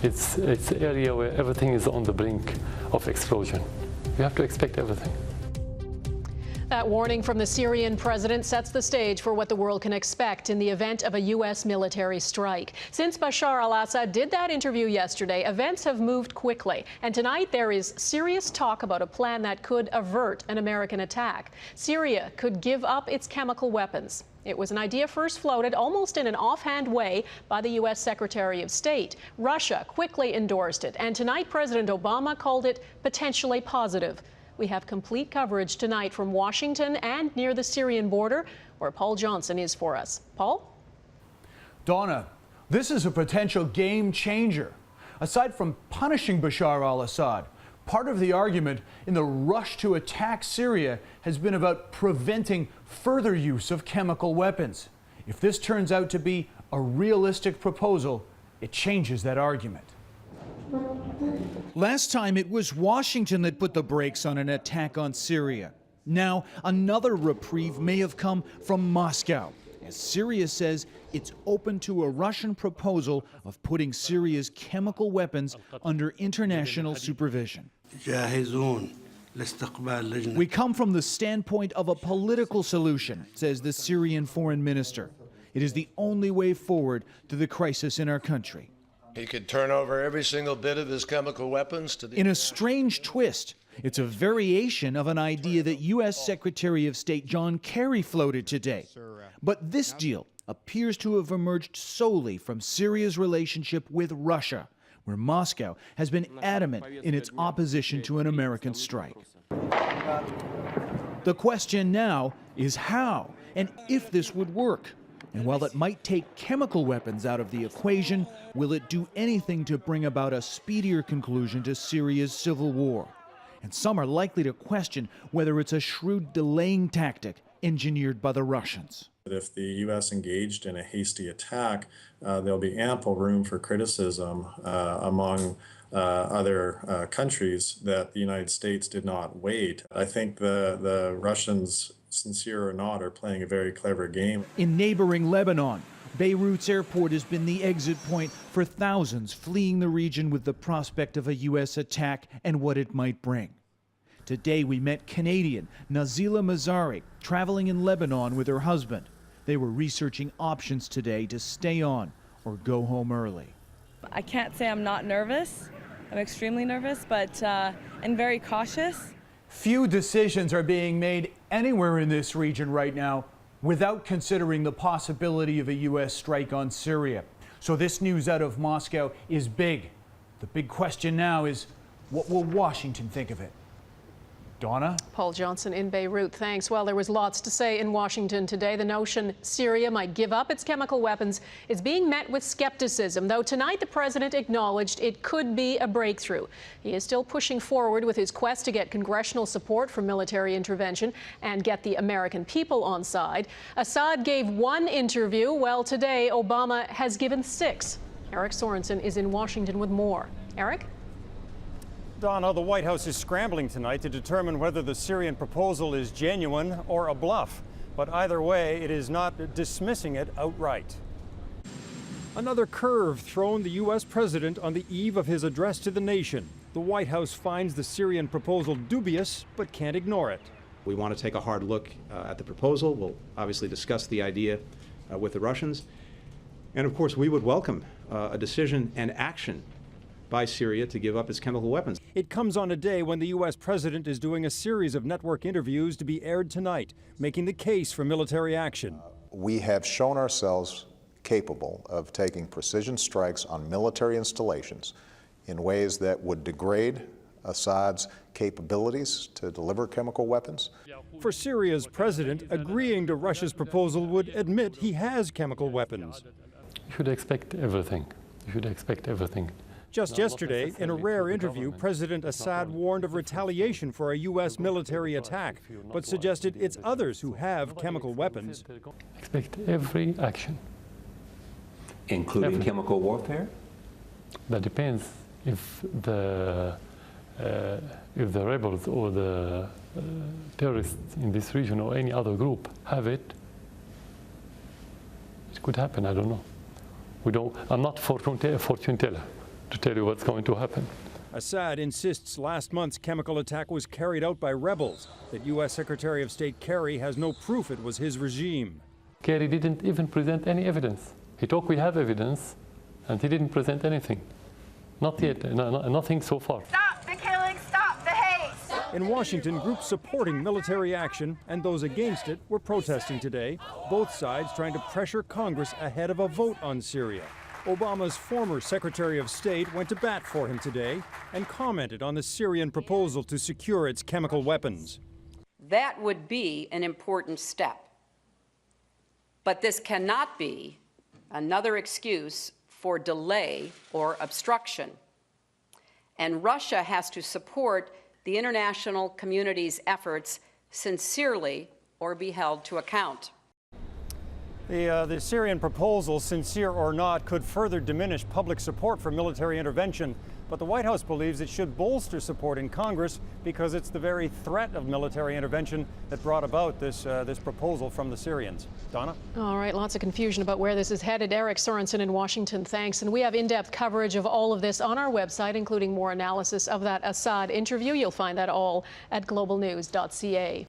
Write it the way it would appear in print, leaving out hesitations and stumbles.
It's an area where everything is on the brink of explosion. You have to expect everything. That warning from the Syrian president sets the stage for what the world can expect in the event of a U.S. military strike. Since Bashar al-Assad did that interview yesterday, events have moved quickly. And tonight there is serious talk about a plan that could avert an American attack. Syria could give up its chemical weapons. It was an idea first floated almost in an offhand way by the U.S. Secretary of State. Russia quickly endorsed it, and tonight President Obama called it potentially positive. We have complete coverage tonight from Washington and near the Syrian border, where Paul Johnson is for us. Paul? Donna, this is a potential game changer. Aside from punishing Bashar al-Assad, part of the argument in the rush to attack Syria has been about preventing further use of chemical weapons. If this turns out to be a realistic proposal, it changes that argument. Last time it was Washington that put the brakes on an attack on Syria. Now another reprieve may have come from Moscow, as Syria says it's open to a Russian proposal of putting Syria's chemical weapons under international supervision. We come from the standpoint of a political solution, says the Syrian foreign minister. It is the only way forward to the crisis in our country. He could turn over every single bit of his chemical weapons to the... In a strange twist, it's a variation of an idea that U.S. Secretary of State John Kerry floated today. But this deal appears to have emerged solely from Syria's relationship with Russia, where Moscow has been adamant in its opposition to an American strike. The question now is how and if this would work. And while it might take chemical weapons out of the equation, will it do anything to bring about a speedier conclusion to Syria's civil war? And some are likely to question whether it's a shrewd delaying tactic engineered by the Russians. If the U.S. engaged in a hasty attack, there'll be ample room for criticism among other countries that the United States did not wait. I think the Russians, sincere or not, are playing a very clever game. In neighboring Lebanon, Beirut's airport has been the exit point for thousands fleeing the region with the prospect of a U.S. attack and what it might bring. Today we met Canadian Nazila Mazari, traveling in Lebanon with her husband. They were researching options today to stay on or go home early. I can't say I'm not nervous. I'm extremely nervous, but and very cautious. Few decisions are being made anywhere in this region right now without considering the possibility of a U.S. strike on Syria. So this news out of Moscow is big. The big question now is, what will Washington think of it? Donna? Paul Johnson in Beirut, thanks. Well, there was lots to say in Washington today. The notion Syria might give up its chemical weapons is being met with skepticism, though tonight the president acknowledged it could be a breakthrough. He is still pushing forward with his quest to get congressional support for military intervention and get the American people on side. Assad gave one interview. Well, today Obama has given 6. Eric Sorensen is in Washington with more. Eric? Donna, the White House is scrambling tonight to determine whether the Syrian proposal is genuine or a bluff. But either way, it is not dismissing it outright. Another curve thrown the U.S. president on the eve of his address to the nation. The White House finds the Syrian proposal dubious, but can't ignore it. We want to take a hard look at the proposal. We'll obviously discuss the idea with the Russians. And of course, we would welcome a decision and action by Syria to give up its chemical weapons. It comes on a day when the U.S. president is doing a series of network interviews to be aired tonight, making the case for military action. We have shown ourselves capable of taking precision strikes on military installations in ways that would degrade Assad's capabilities to deliver chemical weapons. For Syria's president, agreeing to Russia's proposal would admit he has chemical weapons. You should expect everything. You should expect everything. Just yesterday, in a rare interview, President Assad warned of retaliation for a U.S. military attack, but suggested it's others who have chemical weapons. Expect every action. Including chemical warfare? That depends if the rebels or the terrorists in this region or any other group have it. It could happen, I don't know. I'm not fortune teller to tell you what's going to happen. Assad insists last month's chemical attack was carried out by rebels, that U.S. Secretary of State Kerry has no proof it was his regime. Kerry didn't even present any evidence. He talked, we have evidence, and he didn't present anything. Not yet, nothing so far. Stop the killing, stop the hate! In Washington, groups supporting military action and those against it were protesting today, both sides trying to pressure Congress ahead of a vote on Syria. Obama's former Secretary of State went to bat for him today and commented on the Syrian proposal to secure its chemical weapons. That would be an important step. But this cannot be another excuse for delay or obstruction. And Russia has to support the international community's efforts sincerely or be held to account. The Syrian proposal, sincere or not, could further diminish public support for military intervention. But the White House believes it should bolster support in Congress because it's the very threat of military intervention that brought about this proposal from the Syrians. Donna? All right, lots of confusion about where this is headed. Eric Sorensen in Washington, thanks. And we have in-depth coverage of all of this on our website, including more analysis of that Assad interview. You'll find that all at globalnews.ca.